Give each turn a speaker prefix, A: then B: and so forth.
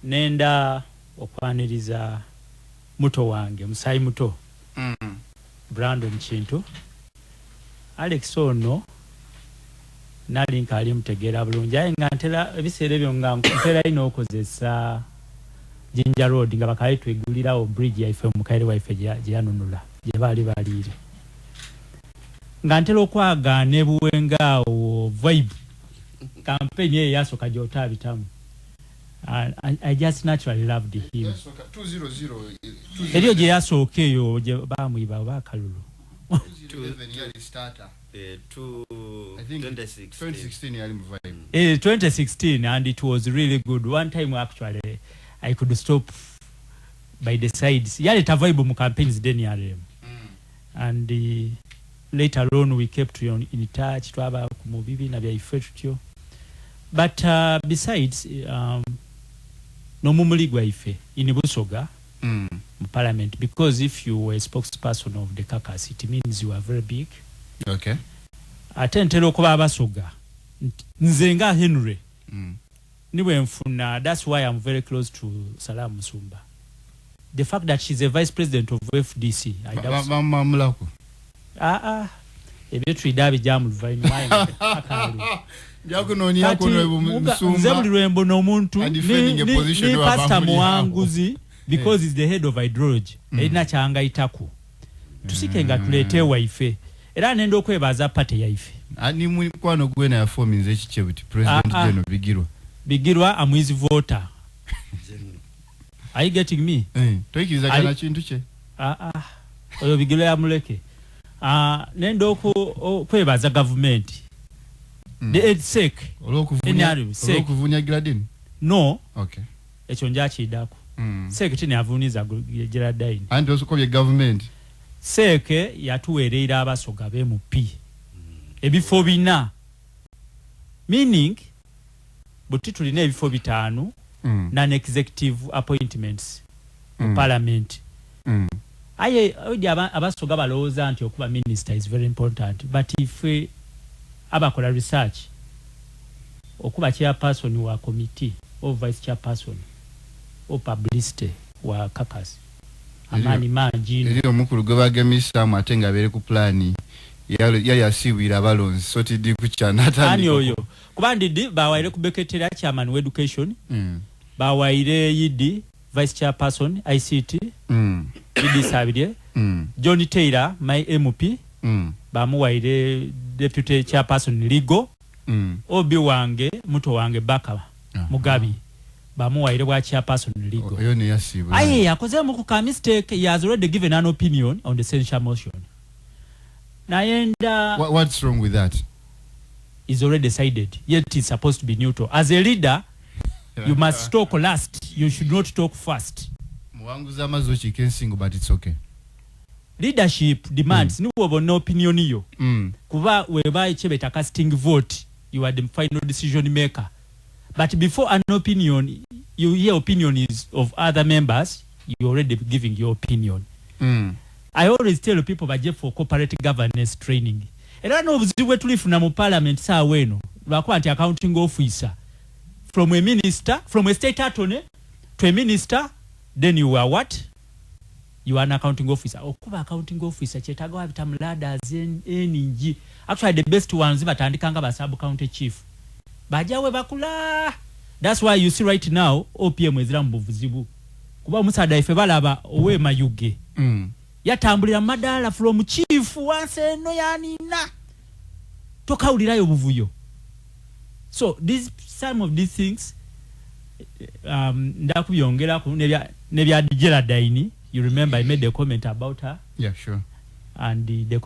A: nenda okwaniriza muto wange musayi muto Brandon Kintu Alex ono nali nkali mutegera bulungi aye nga ntera ebiseera ebyo nga ntera ino okozesa Jinja Road nga bakali twegulirawo bridge yaife mukaire waife gye yanunula gye bali balire nga ntera okwagaana ebuwengaawo vibe campaign ye yasoka jota bitamu. I just naturally loved him.
B: 200
A: Elio je yasoke yo je bamwiba bakalulu.
B: 2011 year starter. 2016 year vibe.
A: 2016 and it was really good. One time actually I could stop by the sides. Yale ta vibe mu campaigns then yale. And later on we kept in touch twaba ku mubibi na bya ifetutyo. But besides no mumuligwa ife in Dhikusooka parliament, because if you were a spokesperson of the caucus it means you are very big.
B: Okay.
A: Atentelo kuba abasoga nzenga Henry niwe mfuna. That's why I'm very close to Salam Musumba. The fact that she's a vice president of FDC I doubt
B: mamulako
A: ebyo tuidabi jamu vaini wine akalu
B: yakunonia kono Musumba
A: nzebuli lwembo n'omuntu
B: ni
A: pastor Muwanguzi because he's the head of hydrology erina kyanga itaku tusike nga tulete waife era nendo okwebaza party yaife
B: ani mukwano gwena ya form nze kichebuti president Jeno Bigirwa
A: amwizi voter. Are you getting me?
B: Toikiza kana kintu che
A: oyo Bigirwa ya muleke nendo kwebaza government the EDSEC
B: olokuvunya gradin
A: no
B: okay
A: ekyo njakidako secretary avuniza gradin
B: and also ko government
A: seke yatuwereera abasoga b'MP ebifo bina meaning buti tulina ebifo bitano non executive appointments parliament aye abasoga balowooza nti okuba minister is very important, but if abakola research okuba chairperson wa committee or vice chairperson or publicity wa caucus amani manji
B: eriyo mukulu gwabagemisa amatenga bere ku plani yali asiwira balonzi soti dikuchana
A: tani oyo kubandi bawaire kubeketera chairman wa education bawaire yidi vice chairperson ICT yidi sabide John Taylor my MP bamuwaire deputy chairperson legal obi wange muto wange Baka Mugabi bamuwaire bwa chairperson legal
B: oyo ne yasibu
A: aye akoze mu ka mistake. He has already given an opinion on the censure motion. Naenda
B: what's wrong with that?
A: Is already decided, yet it's supposed to be neutral. As a leader you must talk last, you should not talk first.
B: Muwanguza mazochi kensingo, but it's okay.
A: Leadership demands ni wobo no opinion yo kuba weba ichebeta casting vote, you are the final decision maker. But before an opinion, you hear opinions of other members, you already giving your opinion. I always tell people budget for corporate governance training. Era no buziwe tulifuna mu parliament saa weno lwakuba nti accounting officer from a minister, from a state attorney to a minister, then you are what? You are an accounting officer. Okuba accounting officer chetaga wabita mladas NG. Actually the best ones batandikanga ba sub county chief. Bajawe bakula. That's why you see right now OPM ezira mbuvuzibu. Kuba musada ife balaba owe mayuge. Yatambulira madala from chief wanse no yanina. Toka ulirayo buvuyo. So this some of these things ndakubiyongera ku nebya Dijela Daini. You remember I made a comment about her.
B: Yeah, sure.
A: And the